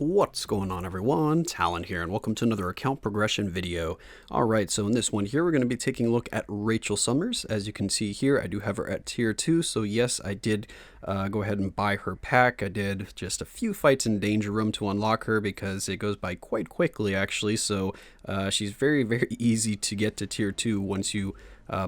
What's going on, everyone? Talen here, and welcome to another account progression video. Alright, so in this one here, we're going to be taking a look at Rachel Summers. As you can see here, I do have her at tier 2, so yes, I did go ahead and buy her pack. I did just a few fights in Danger Room to unlock her because it goes by quite quickly, actually, so she's very, very easy to get to tier 2 once you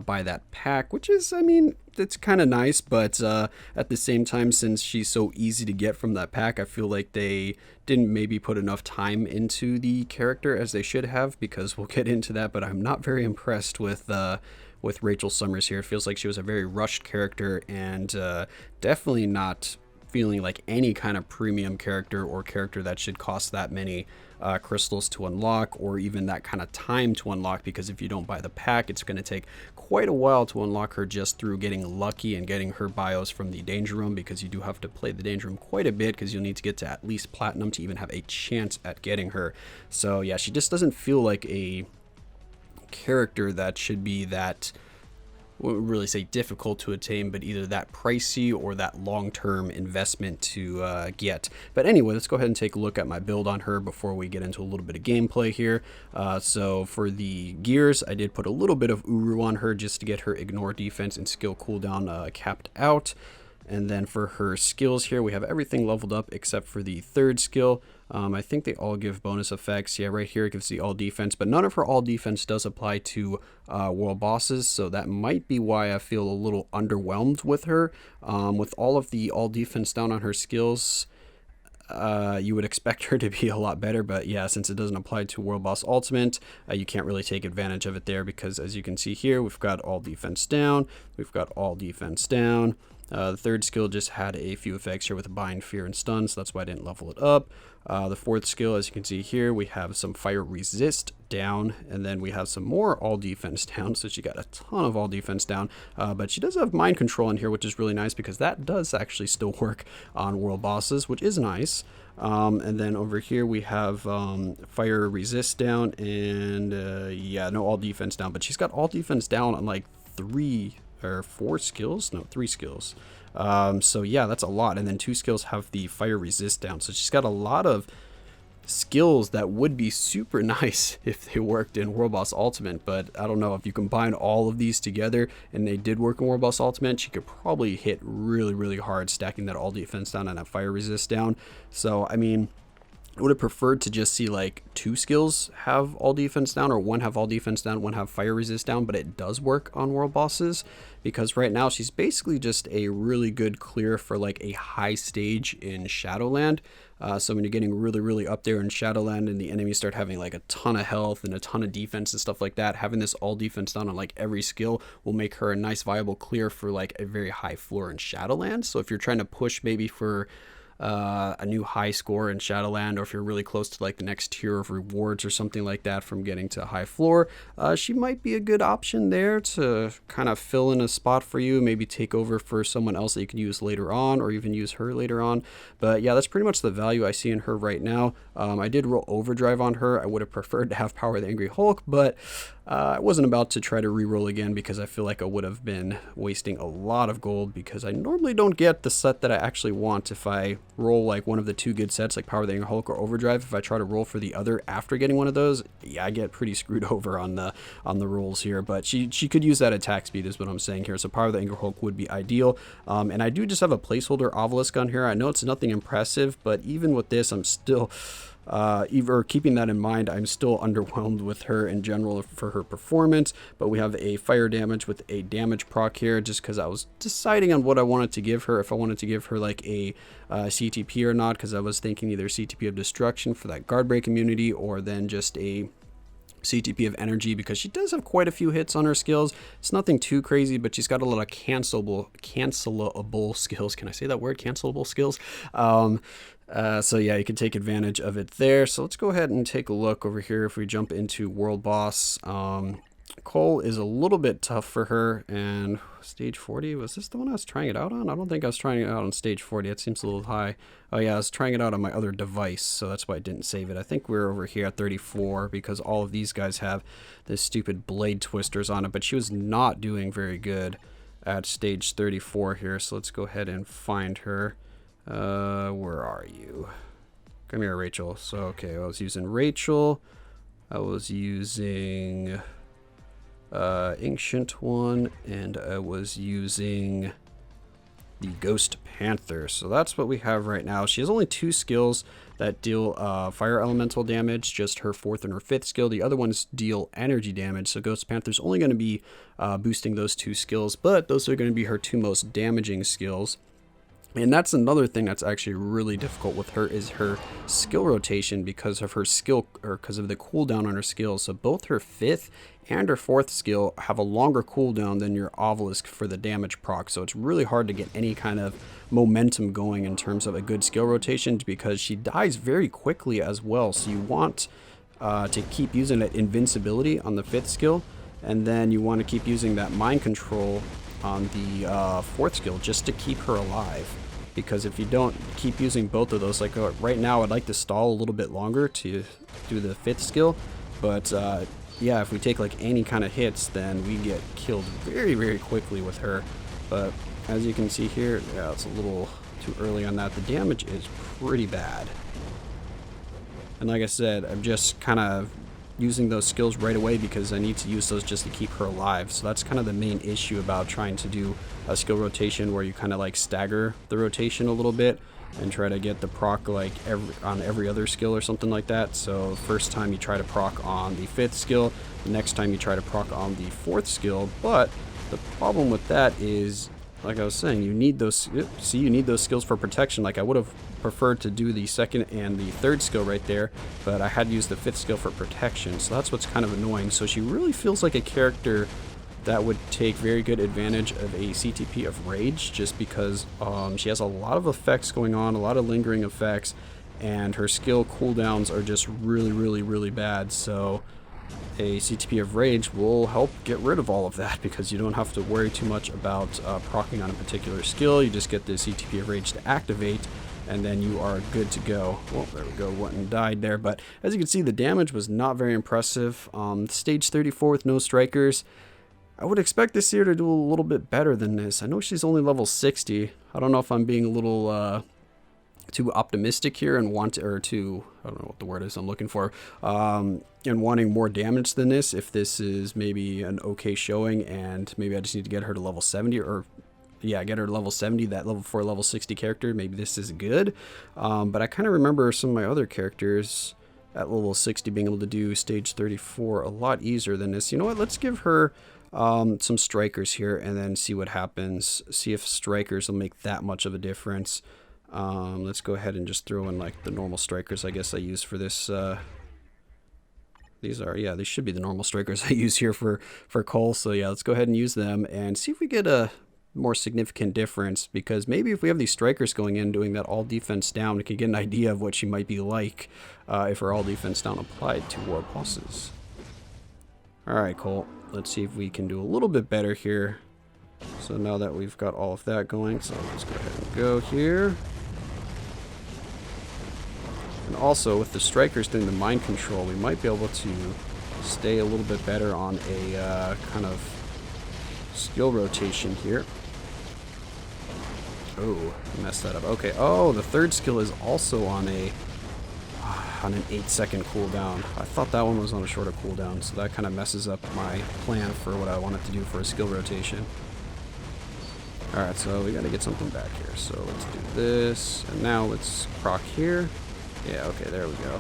buy that pack, which is, I mean, it's kind of nice, but at the same time, since she's so easy to get from that pack, I feel like they didn't maybe put enough time into the character as they should have, because we'll get into that, but I'm not very impressed with Rachel Summers here. It feels like she was a very rushed character, and definitely not feeling like any kind of premium character or character that should cost that many crystals to unlock, or even that kind of time to unlock, because if you don't buy the pack, it's going to take quite a while to unlock her just through getting lucky and getting her bios from the Danger Room, because you do have to play the Danger Room quite a bit, because you'll need to get to at least Platinum to even have a chance at getting her. So yeah, she just doesn't feel like a character that should be that, wouldn't really say difficult to attain, but either that pricey or that long-term investment to get. But anyway, let's go ahead and take a look at my build on her before we get into a little bit of gameplay here. So for the gears, I did put a little bit of Uru on her just to get her ignore defense and skill cooldown capped out. And then for her skills here, we have everything leveled up except for the third skill. I think they all give bonus effects. Yeah, right here it gives the all defense, but none of her all defense does apply to world bosses, so that might be why I feel a little underwhelmed with her. With all of the all defense down on her skills, you would expect her to be a lot better, but yeah, since it doesn't apply to World Boss Ultimate, you can't really take advantage of it there, because as you can see here, we've got all defense down, we've got all defense down. The third skill just had a few effects here with Bind, Fear, and Stun, so that's why I didn't level it up. The fourth skill, as you can see here, we have some Fire Resist down, and then we have some more all defense down, so she got a ton of all defense down, but she does have Mind Control in here, which is really nice, because that does actually still work on world bosses, which is nice. And then over here we have Fire Resist down, and yeah, no all defense down, but she's got all defense down on like 3 or 4 skills, no, 3 skills. So yeah, that's a lot. And then 2 skills have the Fire Resist down, so she's got a lot of skills that would be super nice if they worked in World Boss Ultimate, but I don't know, if you combine all of these together and they did work in World Boss Ultimate, she could probably hit really, really hard stacking that all defense down and that Fire Resist down. So I mean, I would have preferred to just see like 2 skills have all defense down, or 1 have all defense down, 1 have Fire Resist down, but it does work on world bosses, because right now she's basically just a really good clear for like a high stage in Shadowland. So when you're getting really, really up there in Shadowland and the enemies start having like a ton of health and a ton of defense and stuff like that, having this all defense down on like every skill will make her a nice viable clear for like a very high floor in Shadowland. So if you're trying to push maybe for a new high score in Shadowland, or if you're really close to like the next tier of rewards or something like that from getting to high floor, she might be a good option there to kind of fill in a spot for you, maybe take over for someone else that you can use later on, or even use her later on. But yeah, that's pretty much the value I see in her right now. I did roll Overdrive on her. I would have preferred to have Power of the Angry Hulk, but I wasn't about to try to re-roll again, because I feel like I would have been wasting a lot of gold, because I normally don't get the set that I actually want if I roll like one of the 2 good sets like Power of the Angry Hulk or Overdrive. If I try to roll for the other after getting one of those, yeah, I get pretty screwed over on the rolls here. But she could use that attack speed is what I'm saying here, so Power of the Angry Hulk would be ideal. And I do just have a placeholder Obelisk on here. I know it's nothing impressive, but even with this, I'm still even keeping that in mind, I'm still underwhelmed with her in general for her performance. But we have a fire damage with a damage proc here, just because I was deciding on what I wanted to give her, if I wanted to give her like a CTP or not, because I was thinking either CTP of Destruction for that guard break immunity, or then just a CTP of Energy, because she does have quite a few hits on her skills. It's nothing too crazy, but she's got a lot of cancelable skills. Can I say that word? Cancelable skills. So yeah, you can take advantage of it there. So let's go ahead and take a look over here. If we jump into World Boss, Cole is a little bit tough for her, and stage 40, was this the one I was trying it out on? I don't think I was trying it out on stage 40. It seems a little high. Oh yeah, I was trying it out on my other device, so that's why I didn't save it. I think we're over here at 34, because all of these guys have this stupid blade twisters on it, but she was not doing very good at stage 34 here. So let's go ahead and find her. Where are you? Come here, Rachel. So, okay, I was using Rachel. I was using Ancient one, and I was using the Ghost Panther. So that's what we have right now. She has only 2 skills that deal fire elemental damage, just her 4th and her 5th skill. The other ones deal energy damage. So Ghost Panther's only going to be boosting those 2 skills, but those are going to be her 2 most damaging skills. And that's another thing that's actually really difficult with her, is her skill rotation, because of her skill, or because of the cooldown on her skills. So both her 5th and her 4th skill have a longer cooldown than your obelisk for the damage proc. So it's really hard to get any kind of momentum going in terms of a good skill rotation, because she dies very quickly as well. So you want to keep using that invincibility on the 5th skill, and then you want to keep using that mind control on the 4th skill just to keep her alive. Because if you don't keep using both of those, like right now I'd like to stall a little bit longer to do the 5th skill, but yeah, if we take like any kind of hits, then we get killed very, very quickly with her. But as you can see here, yeah, it's a little too early on that. The damage is pretty bad. And like I said, I'm just kind of using those skills right away because I need to use those just to keep her alive. So that's kind of the main issue about trying to do a skill rotation, where you kind of like stagger the rotation a little bit and try to get the proc like on every other skill or something like that. So first time you try to proc on the 5th skill, the next time you try to proc on the 4th skill. But the problem with that is, like I was saying, you need those. See, you need those skills for protection. Like I would have preferred to do the 2nd and the 3rd skill right there, but I had to use the 5th skill for protection. So that's what's kind of annoying. So she really feels like a character that would take very good advantage of a CTP of Rage, just because she has a lot of effects going on, a lot of lingering effects, and her skill cooldowns are just really, really, really bad. So a CTP of Rage will help get rid of all of that, because you don't have to worry too much about proccing on a particular skill. You just get the CTP of Rage to activate, and then you are good to go. Well, there we go, went and died there. But as you can see, the damage was not very impressive. Stage 34 with no strikers. I would expect this here to do a little bit better than this. I know she's only level 60. I don't know if I'm being a little too optimistic here and I don't know what the word is I'm looking for, and wanting more damage than this. If this is maybe an okay showing, and maybe I just need to get her to level 70, or yeah, get her to level 70, that level 4, level 60 character. Maybe this is good. But I kind of remember some of my other characters at level 60 being able to do stage 34 a lot easier than this. You know what? Let's give her some strikers here and then see what happens. See if strikers will make that much of a difference. Let's go ahead and just throw in like the normal strikers I guess I use for this. These should be the normal strikers I use here for Cole. So yeah, let's go ahead and use them and see if we get a more significant difference, because maybe if we have these strikers going in doing that all defense down, we can get an idea of what she might be like if her all defense down applied to war bosses. Alright, Cole, let's see if we can do a little bit better here. So now that we've got all of that going, so let's go ahead and go here. And also with the strikers doing the mind control, we might be able to stay a little bit better on a kind of skill rotation here. Oh, messed that up. Okay, oh, the 3rd skill is also on an 8-second cooldown. I thought that one was on a shorter cooldown, so that kind of messes up my plan for what I wanted to do for a skill rotation. Alright, so we gotta get something back here. So let's do this, and now let's proc here. Yeah, okay, there we go.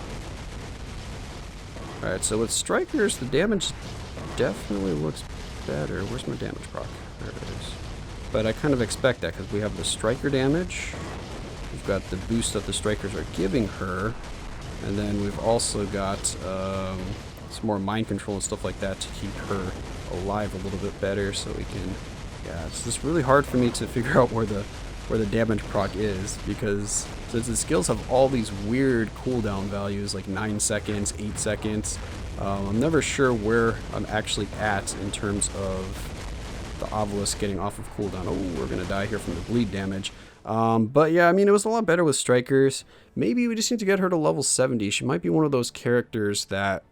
Alright, so with strikers, the damage definitely looks better. Where's my damage proc? There it is. But I kind of expect that, because we have the striker damage, we've got the boost that the strikers are giving her, and then we've also got some more mind control and stuff like that to keep her alive a little bit better. So we can, yeah, it's just really hard for me to figure out where the damage proc is, because since the skills have all these weird cooldown values like 9 seconds, 8 seconds, I'm never sure where I'm actually at in terms of the obelisk getting off of cooldown. Oh, we're gonna die here from the bleed damage. But yeah, I mean, it was a lot better with strikers. Maybe we just need to get her to level 70. She might be one of those characters that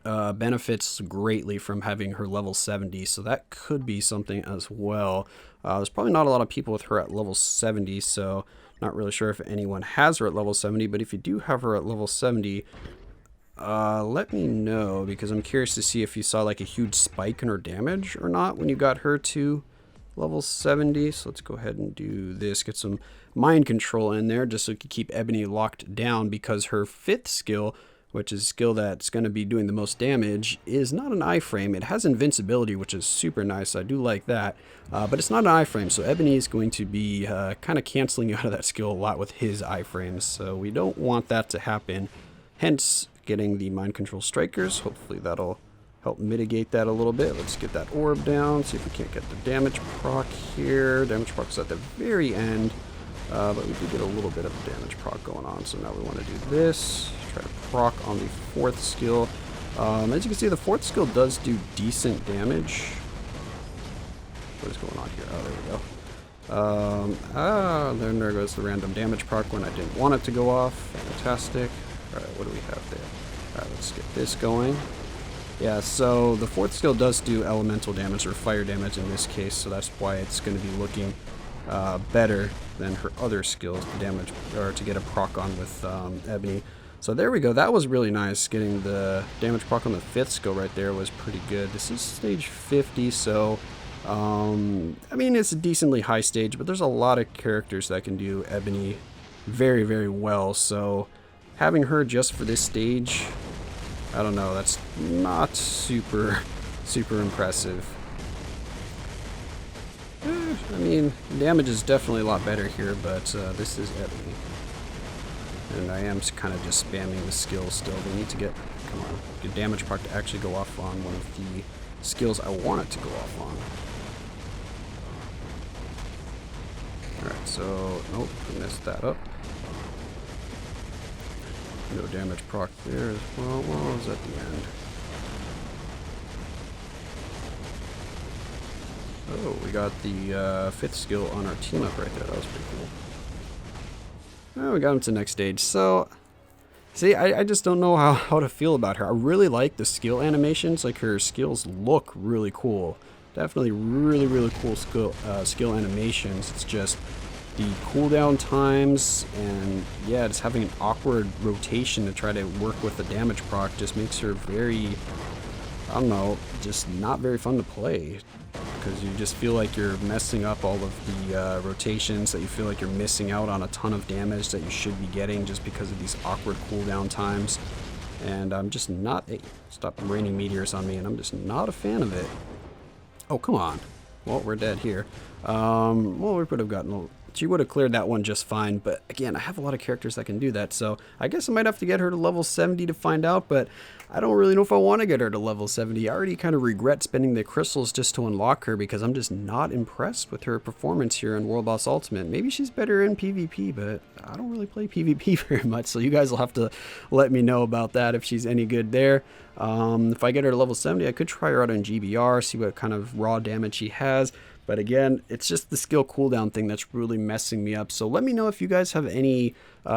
benefits greatly from having her level 70, so that could be something as well. There's probably not a lot of people with her at level 70, so Not really sure if anyone has her at level 70, but if you do have her at level 70, let me know, because I'm curious to see if you saw like a huge spike in her damage or not when you got her to level 70. So let's go ahead and do this, get some mind control in there just so we can keep Ebony locked down, because her 5th skill, which is a skill that's going to be doing the most damage, is not an iframe. It has invincibility, which is super nice. I do like that, but it's not an iframe, so Ebony is going to be kind of canceling you out of that skill a lot with his iframes, so we don't want that to happen. Hence, getting the mind control strikers. Hopefully that'll help mitigate that a little bit. Let's get that orb down, see if we can't get the damage proc here. Damage proc's at the very end, but we do get a little bit of damage proc going on, so now we want to do this. Try to proc on the 4th skill. As you can see, the 4th skill does do decent damage. What is going on here? Oh, there we go. Then there goes the random damage proc when I didn't want it to go off. Fantastic. Alright, what do we have there? Alright, let's get this going. Yeah, so the 4th skill does do elemental damage, or fire damage in this case, so that's why it's going to be looking better than her other skills to damage, or to get a proc on with Ebony. So there we go. That was really nice. Getting the damage proc on the 5th skill right there was pretty good. This is stage 50, so I mean, it's a decently high stage, but there's a lot of characters that can do Ebony very, very well. So having her just for this stage, I don't know, that's not super impressive. I mean, damage is definitely a lot better here, but this is Ebony. And I am kind of just spamming the skills still. We need to get, come on, get damage proc to actually go off on one of the skills I want it to go off on. Alright, so, nope, I messed that up. No damage proc there as well. Well, it was at the end. Oh, we got the 5th skill on our team up right there. That was pretty cool. Oh, we got him to the next stage. So, see, I just don't know how to feel about her. I really like the skill animations. Like, her skills look really cool. Definitely really cool skill animations. It's just the cooldown times, and yeah, just having an awkward rotation to try to work with the damage proc just makes her very, I don't know, just not very fun to play, because you just feel like you're messing up all of the rotations, that you feel like you're missing out on a ton of damage that you should be getting just because of these awkward cooldown times. And I'm just not, hey, stop raining meteors on me, and I'm just not a fan of it. Oh, come on. Well, we're dead here. Well, we would have gotten a, she would have cleared that one just fine, but again, I have a lot of characters that can do that, so I guess I might have to get her to level 70 to find out, but I don't really know if I want to get her to level 70. I already kind of regret spending the crystals just to unlock her, because I'm just not impressed with her performance here in World Boss Ultimate. Maybe she's better in PvP, but I don't really play PvP very much, so you guys will have to let me know about that if she's any good there. If I get her to level 70, I could try her out on GBR, see what kind of raw damage she has. But again, it's just the skill cooldown thing that's really messing me up. So let me know if you guys have any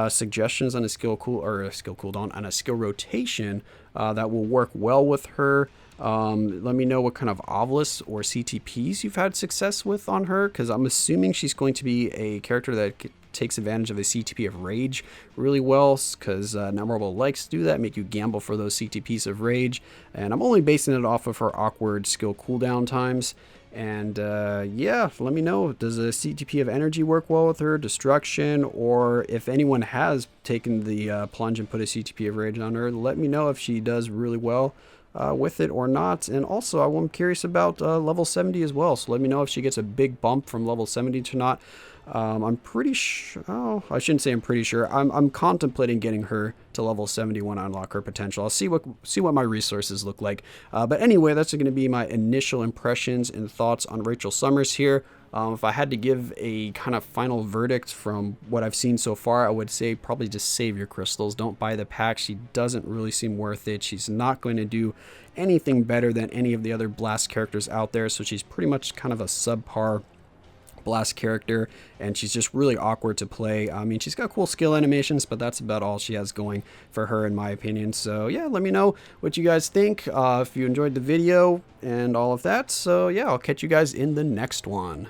suggestions on a skill cooldown and a skill rotation that will work well with her. Let me know what kind of Ovilus or CTPs you've had success with on her, because I'm assuming she's going to be a character that takes advantage of a CTP of Rage really well, because Memorable likes to do that, make you gamble for those CTPs of Rage. And I'm only basing it off of her awkward skill cooldown times. And yeah, let me know, does a CTP of Energy work well with her, Destruction, or if anyone has taken the plunge and put a CTP of Rage on her, let me know if she does really well with it or not. And also, I'm curious about level 70 as well, so let me know if she gets a big bump from level 70 to not. I'm pretty sure, oh, I shouldn't say I'm pretty sure, I'm contemplating getting her to level 70 when I unlock her potential. I'll see what my resources look like. But anyway, that's going to be my initial impressions and thoughts on Rachel Summers here. If I had to give a kind of final verdict from what I've seen so far, I would say probably just save your crystals. Don't buy the pack. She doesn't really seem worth it. She's not going to do anything better than any of the other Blast characters out there, so she's pretty much kind of a subpar Blast character, and she's just really awkward to play. I mean, she's got cool skill animations, but that's about all she has going for her in my opinion. So yeah, let me know what you guys think, if you enjoyed the video and all of that. So yeah, I'll catch you guys in the next one.